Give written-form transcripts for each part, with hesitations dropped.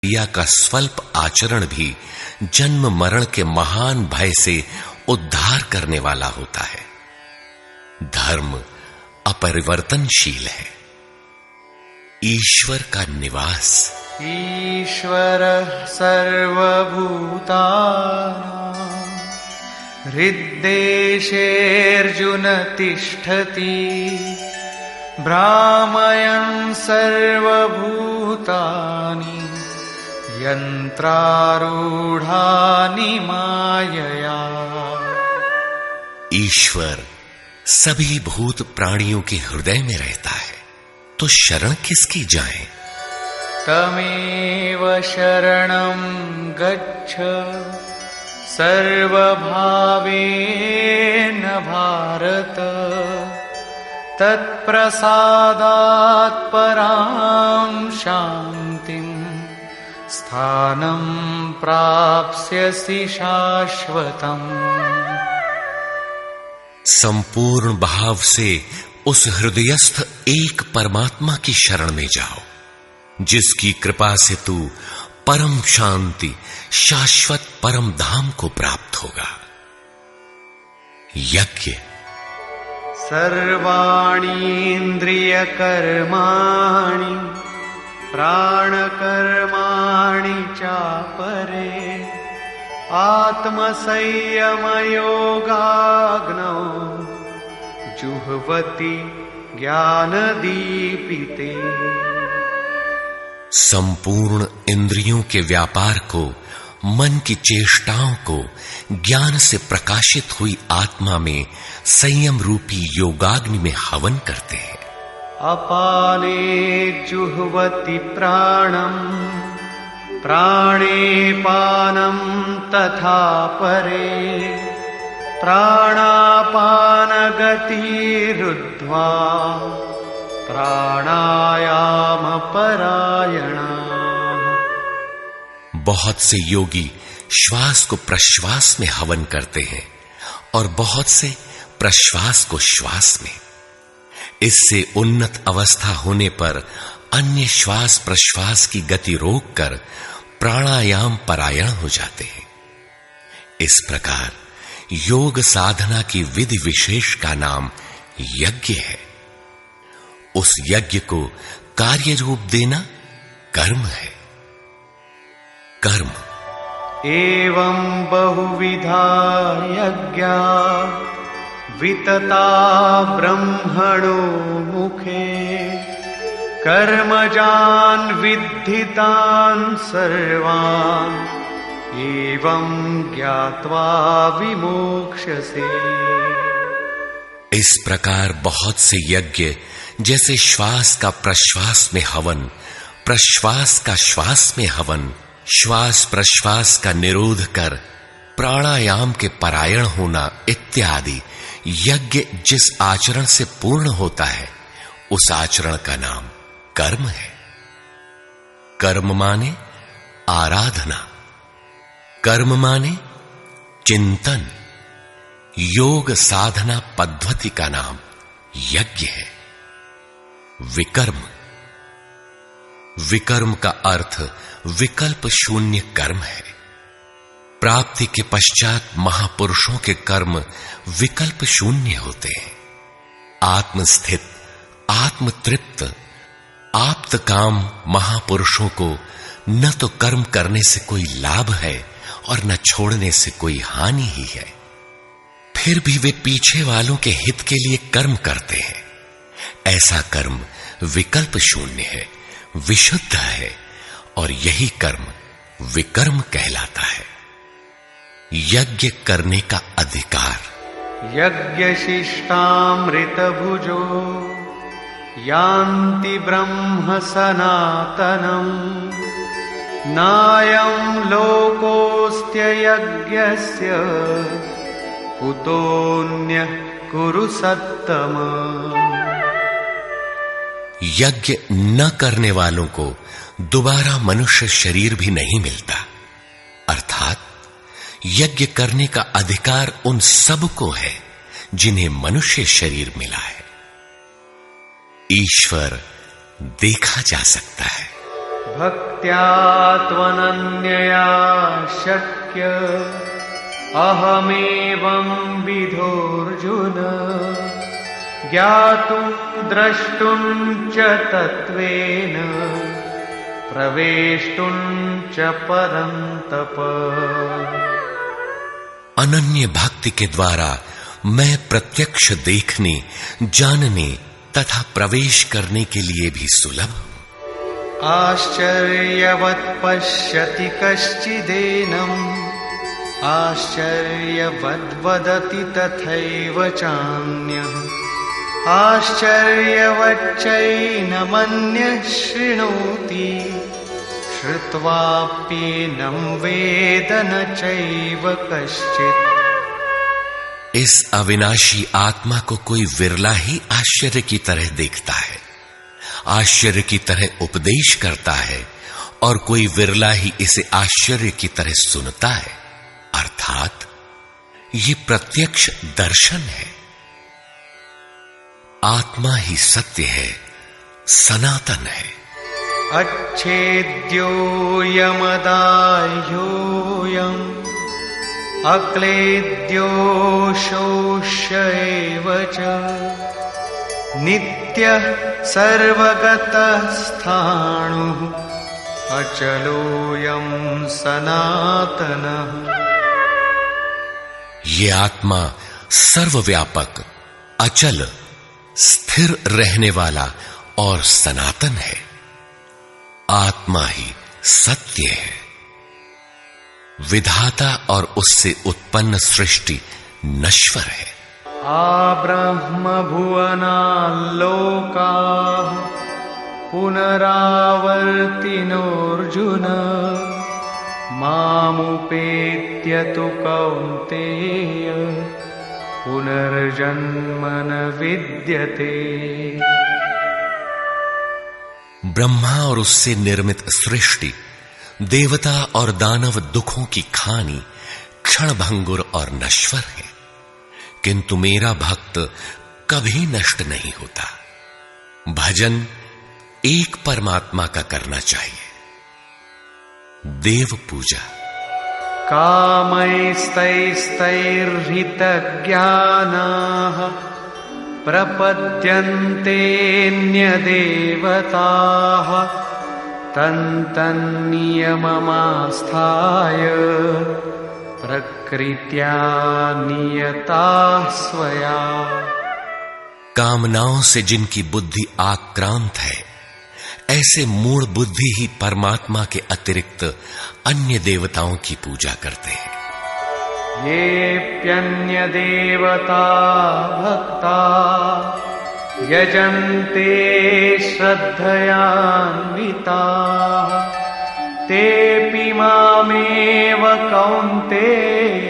क्रिया का स्वल्प आचरण भी जन्म मरण के महान भय से उद्धार करने वाला होता है। धर्म अपरिवर्तनशील है। ईश्वर का निवास। ईश्वरः सर्वभूतानां हृद्देशेऽर्जुन तिष्ठति भ्रामयन् सर्वभूतानि यन्त्रारूढानि मायया। ईश्वर सभी भूत प्राणियों के हृदय में रहता है, तो शरण किसकी जाएं? तमेव शरणं गच्छ सर्वभावेन भारत तत्प्रसादात् परां शान्तिं स्थानं प्राप्स्यसि शाश्वतम्। संपूर्ण भाव से उस हृदयस्थ एक परमात्मा की शरण में जाओ, जिसकी कृपा से तू परम शांति शाश्वत परम धाम को प्राप्त होगा। यज्ञ। सर्वाणि इन्द्रियकर्माणि प्राणकर्माणि चापरे आत्मसंयमयोगाग्नौ जुह्वति ज्ञानदीपिते। संपूर्ण इंद्रियों के व्यापार को, मन की चेष्टाओं को ज्ञान से प्रकाशित हुई आत्मा में संयम रूपी योगाग्नि में हवन करते हैं। अपाने जुह्वति प्राणं प्राणे पानं तथा परे प्राणापान गतिरुद्ध्वा प्राणायाम परायणा। बहुत से योगी श्वास को प्रश्वास में हवन करते हैं और बहुत से प्रश्वास को श्वास में। इससे उन्नत अवस्था होने पर अन्य श्वास प्रश्वास की गति रोककर प्राणायाम परायण हो जाते हैं। इस प्रकार योग साधना की विधि विशेष का नाम यज्ञ है। उस यज्ञ को कार्य रूप देना कर्म है। कर्म। एवं बहुविधा यज्ञा वितता ब्रह्मणो मुखे कर्मजान् विद्धितान् सर्वान् एवं ज्ञात्वा विमोक्ष्यसे। इस प्रकार बहुत से यज्ञ, जैसे श्वास का प्रश्वास में हवन, प्रश्वास का श्वास में हवन, श्वास प्रश्वास का निरोध कर प्राणायाम के परायण होना इत्यादि यज्ञ जिस आचरण से पूर्ण होता है, उस आचरण का नाम कर्म है। कर्म माने आराधना, कर्म माने चिंतन। योग साधना पद्धति का नाम यज्ञ है। विकर्म। विकर्म का अर्थ विकल्प शून्य कर्म है। प्राप्ति के पश्चात महापुरुषों के कर्म विकल्प शून्य होते हैं। आत्मस्थित, आत्मतृप्त, आप्त काम महापुरुषों को न तो कर्म करने से कोई लाभ है और न छोड़ने से कोई हानि ही है। फिर भी वे पीछे वालों के हित के लिए कर्म करते हैं। ऐसा कर्म विकल्प शून्य है, विशुद्ध है, और यही कर्म विकर्म कहलाता है। यज्ञ करने का अधिकार। यज्ञ शिष्टामृत भुजो यान्ति ब्रह्म सनातनम् नायं लोकोऽस्त्य यज्ञस्य कुतोऽन्यः कुरु सत्तम। यज्ञ न करने वालों को दोबारा मनुष्य शरीर भी नहीं मिलता। अर्थात यज्ञ करने का अधिकार उन सब को है जिन्हें मनुष्य शरीर मिला है। ईश्वर देखा जा सकता है। भक्त्या त्वनन्यया शक्य अहमेवं विधोऽर्जुन ज्ञातुं द्रष्टुं च तत्त्वेन प्रवेष्टुं च परन्तप। अनन्य भक्ति के द्वारा मैं प्रत्यक्ष देखने, जानने तथा प्रवेश करने के लिए भी सुलभ हूं। आश्चर्यवत् पश्यति कश्चिदेनम् आश्चर्यवद्वदति तथैव चान्यः आश्चर्यवच्चैनमन्यः शृणोति श्रुत्वाप्येनं वेद न चैव कश्चित्। इस अविनाशी आत्मा को कोई विरला ही आश्चर्य की तरह देखता है, आश्चर्य की तरह उपदेश करता है, और कोई विरला ही इसे आश्चर्य की तरह सुनता है। अर्थात ये प्रत्यक्ष दर्शन है। आत्मा ही सत्य है, सनातन है। अच्छेद्योऽयमदाह्योऽयम् अक्लेद्यो शोष्य एव च नित्यः सर्वगतः स्थाणुः अचलोऽयं सनातनः। ये आत्मा सर्वव्यापक, अचल, स्थिर रहने वाला और सनातन है। आत्मा ही सत्य है। विधाता और उससे उत्पन्न सृष्टि नश्वर है। आब्रह्म भुवनाल्लोकाः पुनरावर्तिनोऽर्जुन मामुपेत्य तु कौन्तेय पुनर्जन्म न विद्यते। ब्रह्मा और उससे निर्मित सृष्टि, देवता और दानव दुखों की खानी, क्षणभंगुर और नश्वर है, किंतु मेरा भक्त कभी नष्ट नहीं होता। भजन एक परमात्मा का करना चाहिए। देव पूजा। कामैस्तैस्तैर्हितज्ञानाः प्रपद्यन्तेऽन्यदेवताः तन्तन्नियममास्थाय प्रकृत्या नियताः स्वया। कामनाओं से जिनकी बुद्धि आक्रांत है, ऐसे मूढ़ बुद्धि ही परमात्मा के अतिरिक्त अन्य देवताओं की पूजा करते हैं। येऽप्यन्यदेवता भक्ता यजन्ते श्रद्धयान्विताः तेऽपि मामेव कौन्तेय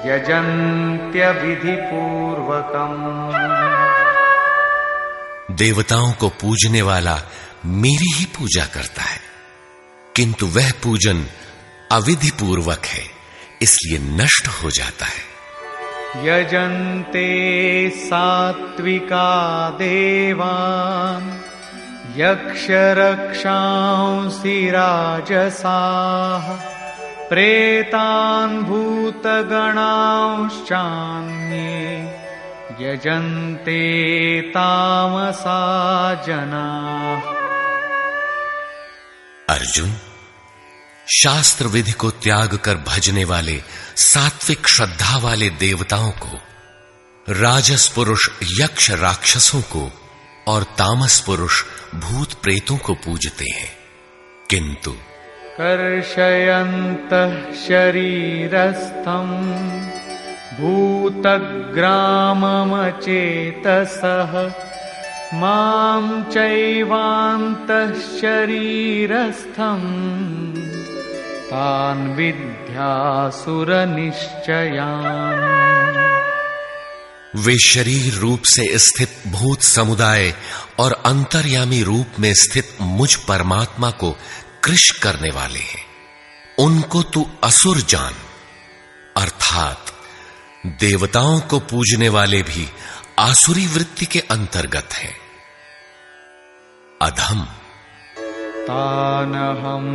यजन्त्यविधिपूर्वकम्। देवताओं को पूजने वाला मेरी ही पूजा करता है, किंतु वह पूजन अविधि पूर्वक है, इसलिए नष्ट हो जाता है। यजन्ते सात्विका देवान् यक्षरक्षांसि राजसाः प्रेतान् भूतगणांश्चान्ये यजन्ते तामसा जनाः। अर्जुन, शास्त्र विधि को त्याग कर भजने वाले सात्विक श्रद्धा वाले देवताओं को, राजस पुरुष यक्ष राक्षसों को और तामस पुरुष भूत प्रेतों को पूजते हैं, किंतु कर्षयन्तः शरीरस्थं भूतग्राममचेतसः मां चैवान्तः शरीरस्थम् तान् विद्यासुरनिश्चयान्। वे शरीर रूप से स्थित भूत समुदाय और अंतर्यामी रूप में स्थित मुझ परमात्मा को कृश करने वाले हैं। उनको तू असुर जान, अर्थात देवताओं को पूजने वाले भी आसुरी वृत्ति के अंतर्गत हैं। अधम। तानहं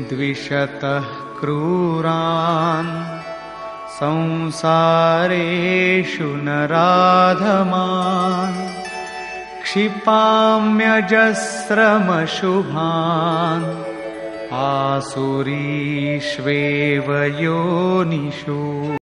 द्विषतः क्रूरान् संसारेषु नराधमान् क्षिपाम्यजस्रमशुभान् आसुरीष्वेव योनिषु।